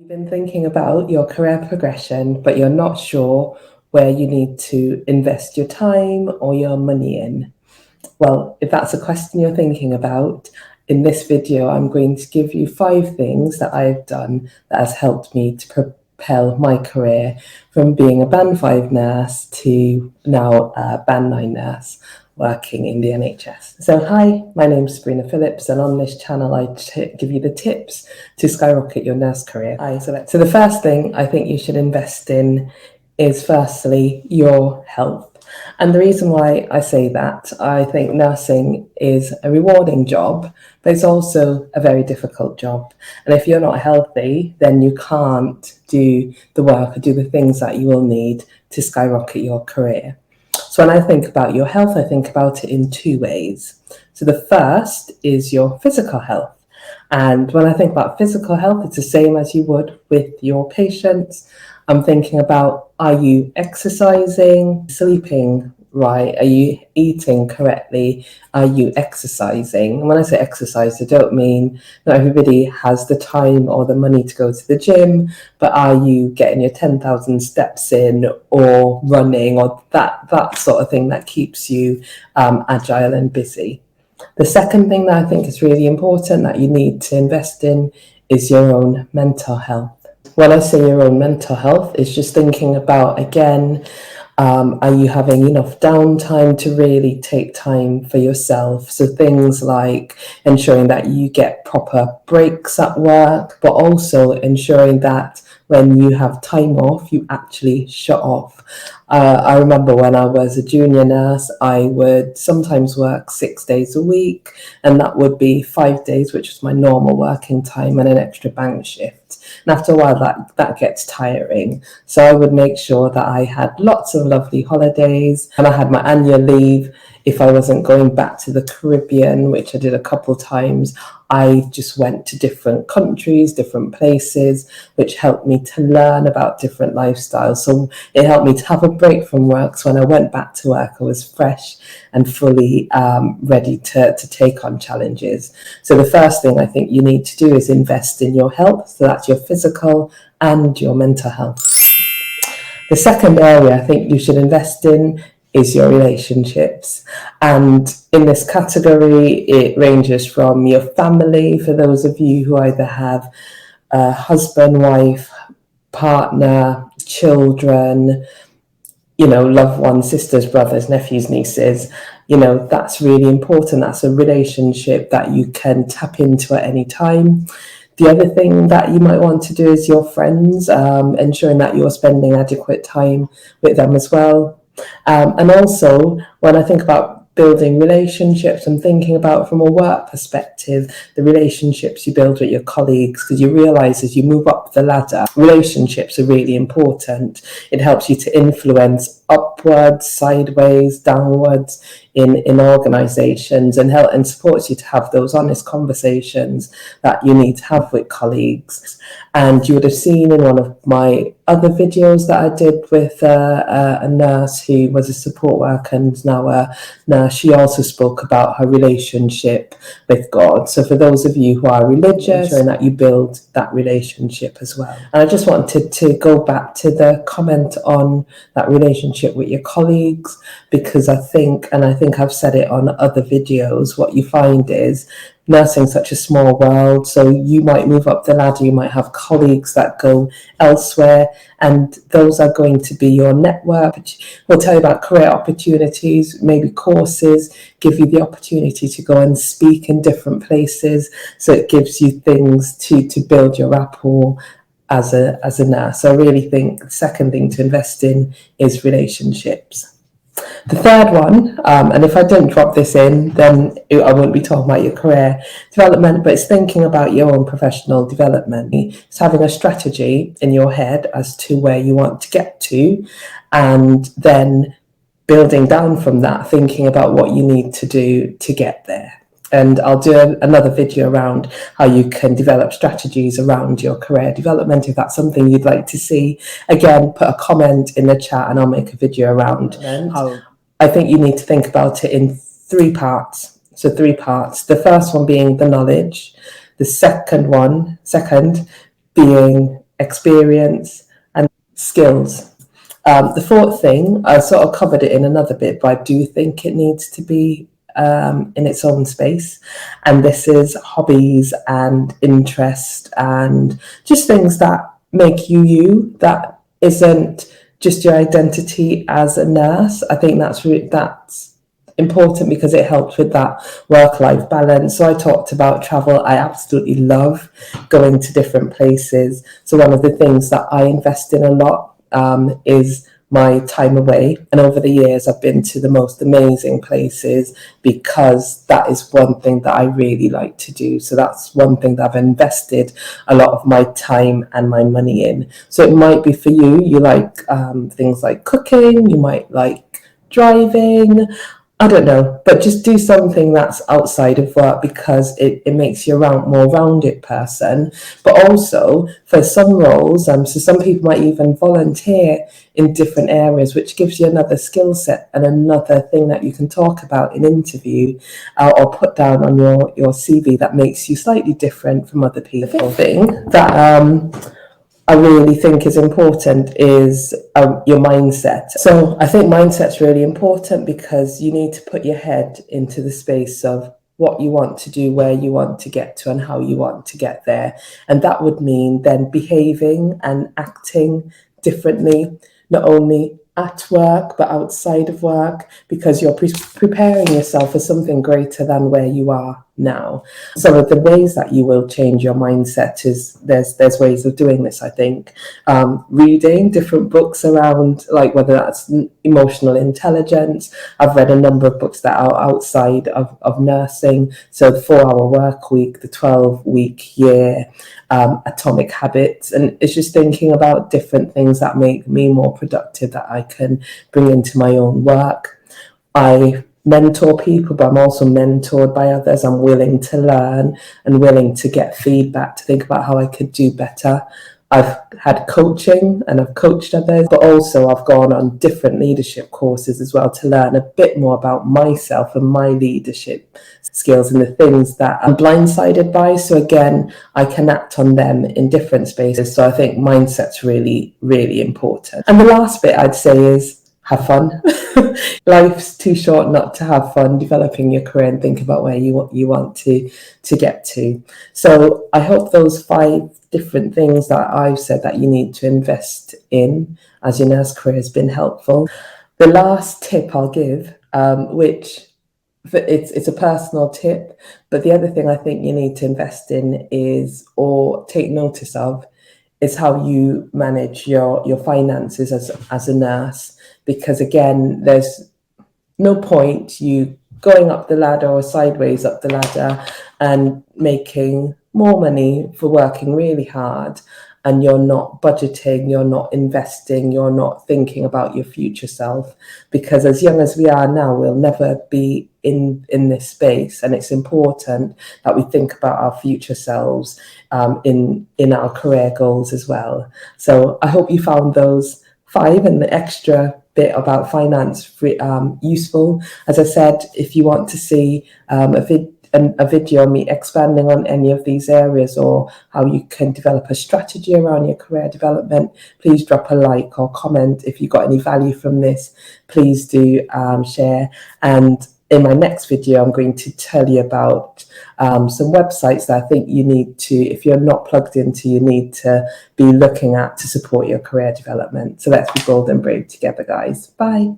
You've been thinking about your career progression, but you're not sure where you need to invest your time or your money in. Well, if that's a question you're thinking about, in this video, I'm going to give you 5 things that I've done that has helped me to propel my career from being a Band 5 nurse to now a Band 9 nurse working in the NHS. So hi, my name's Sabrina Phillips, and on this channel I give you the tips to skyrocket your nurse career. So the first thing I think you should invest in is firstly your health. And the reason why I say that, I think nursing is a rewarding job, but it's also a very difficult job. And if you're not healthy, then you can't do the work or do the things that you will need to skyrocket your career. So when I think about your health, I think about it in 2 ways. So the first is your physical health. And when I think about physical health, it's the same as you would with your patients. I'm thinking about, are you exercising, sleeping right? Are you eating correctly? Are you exercising? And when I say exercise, I don't mean not everybody has the time or the money to go to the gym, but are you getting your 10,000 steps in or running or that sort of thing that keeps you agile and busy? The second thing that I think is really important that you need to invest in is your own mental health. When I say your own mental health, it's just thinking about, again, are you having enough downtime to really take time for yourself? So things like ensuring that you get proper breaks at work, but also ensuring that when you have time off, you actually shut off. I remember when I was a junior nurse, I would sometimes work 6 days a week, and that would be 5 days, which was my normal working time, and an extra bank shift. And after a while, that gets tiring. So I would make sure that I had lots of lovely holidays, and I had my annual leave. If I wasn't going back to the Caribbean, which I did a couple times, I just went to different countries, different places, which helped me to learn about different lifestyles. So it helped me to have a break from work. So when I went back to work, I was fresh and fully ready to take on challenges. So the first thing I think you need to do is invest in your health. So that's your physical and your mental health. The second area I think you should invest in is your relationships. And in this category, it ranges from your family, for those of you who either have a husband, wife, partner, children, loved ones, sisters, brothers, nephews, nieces. That's really important. That's a relationship that you can tap into at any time. The other thing that you might want to do is your friends, ensuring that you're spending adequate time with them as well. And also, when I think about building relationships, I'm thinking about from a work perspective, the relationships you build with your colleagues, because you realise as you move up the ladder, relationships are really important. It helps you to influence upwards, sideways, downwards in organisations, and help and supports you to have those honest conversations that you need to have with colleagues. And you would have seen in one of my other videos that I did with a nurse who was a support worker and is now a nurse, she also spoke about her relationship with God. So for those of you who are religious, ensuring that you build that relationship as well. And I just wanted to go back to the comment on that relationship with your colleagues, because I think I've said it on other videos, what you find is nursing such a small world. So you might move up the ladder, you might have colleagues that go elsewhere, and those are going to be your network. We'll tell you about career opportunities, maybe courses, give you the opportunity to go and speak in different places. So it gives you things to build your rapport as a nurse. So I really think the second thing to invest in is relationships. The third one, and if I didn't drop this in, then I wouldn't be talking about your career development, but it's thinking about your own professional development. It's having a strategy in your head as to where you want to get to, and then building down from that, thinking about what you need to do to get there. And I'll do another video around how you can develop strategies around your career development. If that's something you'd like to see, again, put a comment in the chat and I'll make a video around how I think you need to think about it in 3 parts. So 3 parts. The first one being the knowledge. The second being experience, and skills. The fourth thing, I sort of covered it in another bit, but I do think it needs to be in its own space. And this is hobbies and interest and just things that make you you, that isn't just your identity as a nurse. I think that's important because it helps with that work-life balance. So I talked about travel. I absolutely love going to different places. So one of the things that I invest in a lot is my time away. And over the years, I've been to the most amazing places because that is one thing that I really like to do. So that's one thing that I've invested a lot of my time and my money in. So it might be for you, you like things like cooking, you might like driving, I don't know, but just do something that's outside of work because it makes you a more rounded person. But also for some roles, so some people might even volunteer in different areas, which gives you another skill set and another thing that you can talk about in interview or put down on your CV that makes you slightly different from other people. The thing that I really think is important is your mindset. So I think mindset's really important because you need to put your head into the space of what you want to do, where you want to get to, and how you want to get there. And that would mean then behaving and acting differently, not only at work but outside of work, because you're preparing yourself for something greater than where you are now. Some of the ways that you will change your mindset is there's ways of doing this. I think reading different books around, like whether that's emotional intelligence. I've read a number of books that are outside of nursing. So the 4-hour work week, the 12-week year, Atomic Habits, and it's just thinking about different things that make me more productive that I can bring into my own work. I mentor people, but I'm also mentored by others. I'm willing to learn and willing to get feedback, to think about how I could do better. I've had coaching and I've coached others, but also I've gone on different leadership courses as well to learn a bit more about myself and my leadership skills and the things that I'm blindsided by. So again, I can act on them in different spaces. So I think mindset's really, really important. And the last bit I'd say is have fun. Life's too short not to have fun developing your career and think about where you want to get to. So I hope those 5 different things that I've said that you need to invest in as your nurse career has been helpful. The last tip I'll give, which it's a personal tip, but the other thing I think you need to invest in is, or take notice of, is how you manage your finances as a nurse. Because again, there's no point you going up the ladder or sideways up the ladder and making more money for working really hard, and you're not budgeting, you're not investing, you're not thinking about your future self. Because as young as we are now, we'll never be in this space, and it's important that we think about our future selves in our career goals as well. So I hope you found those 5 and the extra bit about finance useful. As I said, if you want to see a video on me expanding on any of these areas or how you can develop a strategy around your career development, please drop a like or comment. If you got any value from this, please do share. And in my next video, I'm going to tell you about some websites that I think you need to, if you're not plugged into, you need to be looking at to support your career development. So let's be bold and brave together, guys. Bye.